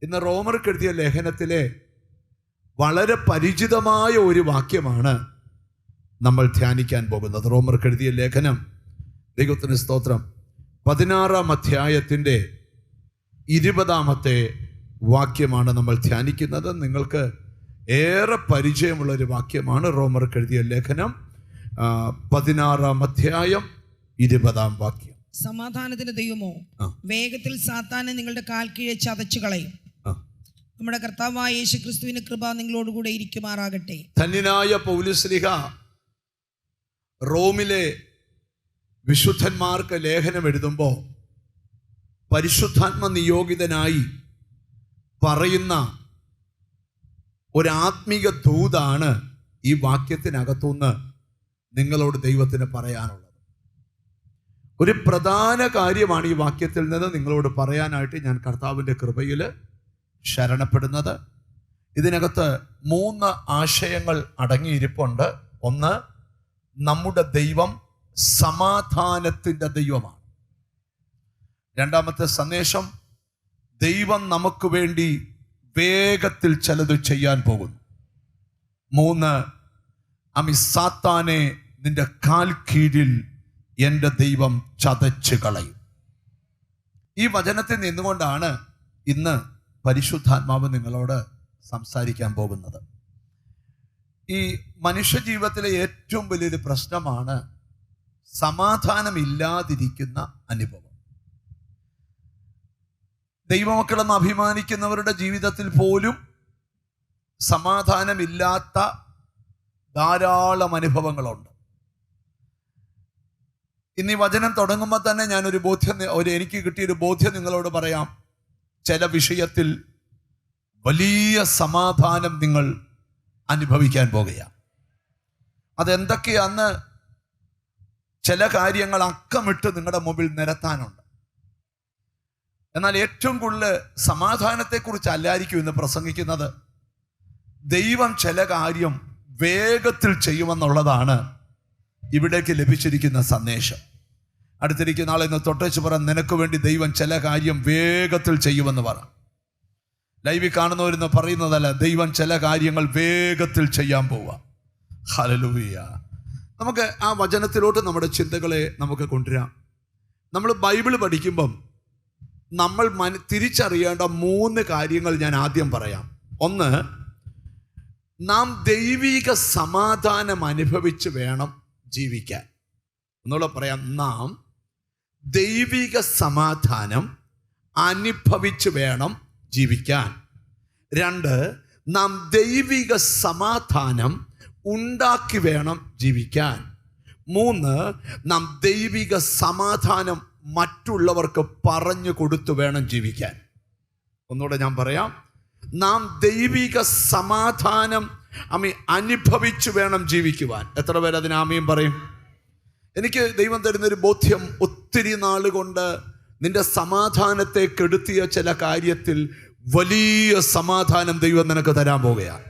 ഇന്ന് റോമർക്ക് എഴുതിയ ലേഖനത്തിലെ വളരെ പരിചിതമായ ഒരു വാക്യമാണ് നമ്മൾ ധ്യാനിക്കാൻ പോകുന്നത്. റോമർക്ക് എഴുതിയ ലേഖനം, ദൈവത്തിന് സ്തോത്രം, 16-ാം അധ്യായത്തിൻ്റെ 20-ാമത്തെ വാക്യമാണ് നമ്മൾ ധ്യാനിക്കുന്നത്. നിങ്ങൾക്ക് ഏറെ പരിചയമുള്ളൊരു വാക്യമാണ്. റോമർക്ക് എഴുതിയ ലേഖനം 16-ാം അധ്യായം 20-ാം വാക്യം. സമാധാനത്തിന്റെ ദൈവമോ വേഗത്തിൽ സാത്താനെ നിങ്ങളുടെ കാൽ കീഴെ ചതച്ചു കളയും. നമ്മുടെ കർത്താവായ യേശുക്രിസ്തുവിന്റെ കൃപ നിങ്ങളോടുകൂടെ ഇരിക്കുമാറാകട്ടെ. ധന്യനായ പൗലോസ്ലീഹ റോമിലെ വിശുദ്ധന്മാർക്ക് ലേഖനം എഴുതുമ്പോൾ പരിശുദ്ധാത്മ നിയോഗിതനായി പറയുന്ന ഒരാത്മീക ദൂതാണ് ഈ വാക്യത്തിനകത്തുനിന്ന് നിങ്ങളോട് ദൈവത്തിന് പറയാനുള്ളത്. ഒരു പ്രധാന കാര്യമാണ് ഈ വാക്യത്തിൽ നിന്ന് നിങ്ങളോട് പറയാനായിട്ട് ഞാൻ കർത്താവിൻ്റെ കൃപയിൽ ശരണപ്പെടുന്നത്. ഇതിനകത്ത് 3 ആശയങ്ങൾ അടങ്ങിയിരിപ്പുണ്ട്. ഒന്ന്, നമ്മുടെ ദൈവം സമാധാനത്തിൻ്റെ ദൈവമാണ്. രണ്ടാമത്തെ സന്ദേശം, ദൈവം നമുക്ക് വേണ്ടി വേഗത്തിൽ ചിലത് ചെയ്യാൻ പോകുന്നു. 3, സാത്താനെ നിന്റെ കാൽ കീഴിൽ എൻ്റെ ദൈവം ചതച്ച് കളയും. ഈ വചനത്തിൽ നിന്നുകൊണ്ടാണ് ഇന്ന് പരിശുദ്ധാത്മാവ് നിങ്ങളോട് സംസാരിക്കാൻ പോകുന്നത്. ഈ മനുഷ്യ ജീവിതത്തിലെ ഏറ്റവും വലിയൊരു പ്രശ്നമാണ് സമാധാനമില്ലാതിരിക്കുന്ന അനുഭവം. ദൈവമക്കളെന്ന് അഭിമാനിക്കുന്നവരുടെ ജീവിതത്തിൽ പോലും സമാധാനമില്ലാത്ത ധാരാളം അനുഭവങ്ങളുണ്ട്. ഇന്ന് ഈ വചനം തുടങ്ങുമ്പോൾ തന്നെ ഞാനൊരു എനിക്ക് കിട്ടിയൊരു ബോധ്യം നിങ്ങളോട് പറയാം. ചില വിഷയത്തിൽ വലിയ സമാധാനം നിങ്ങൾ അനുഭവിക്കാൻ പോകുകയാണ്. അതെന്തൊക്കെയാന്ന് ചില കാര്യങ്ങൾ അക്കമിട്ട് നിങ്ങളുടെ മുമ്പിൽ നിരത്താനുണ്ട്. എന്നാൽ ഏറ്റവും കൂടുതൽ സമാധാനത്തെക്കുറിച്ച് അല്ലായിരിക്കും ഇന്ന് പ്രസംഗിക്കുന്നത്. ദൈവം ചില കാര്യം വേഗത്തിൽ ചെയ്യുമെന്നുള്ളതാണ് ഇവിടേക്ക് ലഭിച്ചിരിക്കുന്ന സന്ദേശം. അടുത്തിരിക്കുന്ന ആളെ ഇന്ന് തൊട്ടേച്ച് പറ, നിനക്ക് വേണ്ടി ദൈവം ചില കാര്യം വേഗത്തിൽ ചെയ്യുമെന്ന് പറ. ലൈവിൽ കാണുന്നവരെന്ന് പറയുന്നതല്ല, ദൈവം ചില കാര്യങ്ങൾ വേഗത്തിൽ ചെയ്യാൻ പോവുക. ഹല്ലേലൂയ. നമുക്ക് ആ വചനത്തിലോട്ട് നമ്മുടെ ചിന്തകളെ നമുക്ക് കൊണ്ടുവരാം. നമ്മൾ ബൈബിൾ പഠിക്കുമ്പം നമ്മൾ തിരിച്ചറിയേണ്ട 3 കാര്യങ്ങൾ ഞാൻ ആദ്യം പറയാം. ഒന്ന്, നാം ദൈവിക സമാധാനം അനുഭവിച്ച് വേണം ജീവിക്കാൻ. ഒന്നുകൂടെ പറയാം, നാം ദൈവിക സമാധാനം അനുഭവിച്ച് വേണം ജീവിക്കാൻ. 2, നാം ദൈവിക സമാധാനം ഉണ്ടാക്കി വേണം ജീവിക്കാൻ. 3, നാം ദൈവിക സമാധാനം മറ്റുള്ളവർക്ക് പറഞ്ഞു കൊടുത്തു വേണം ജീവിക്കാൻ. ഒന്നുകൂടെ ഞാൻ പറയാം, നാം ദൈവിക സമാധാനം അനുഭവിച്ചു വേണം ജീവിക്കുവാൻ. എത്ര പേര് അതിന് ആമീൻ പറയും? എനിക്ക് ദൈവം തരുന്നൊരു ബോധ്യം, ഒത്തിരി നാളുകൊണ്ട് നിന്റെ സമാധാനത്തെ കെടുത്തിയ ചില കാര്യത്തിൽ വലിയ സമാധാനം ദൈവം നിനക്ക് തരാൻ പോവുകയാണ്.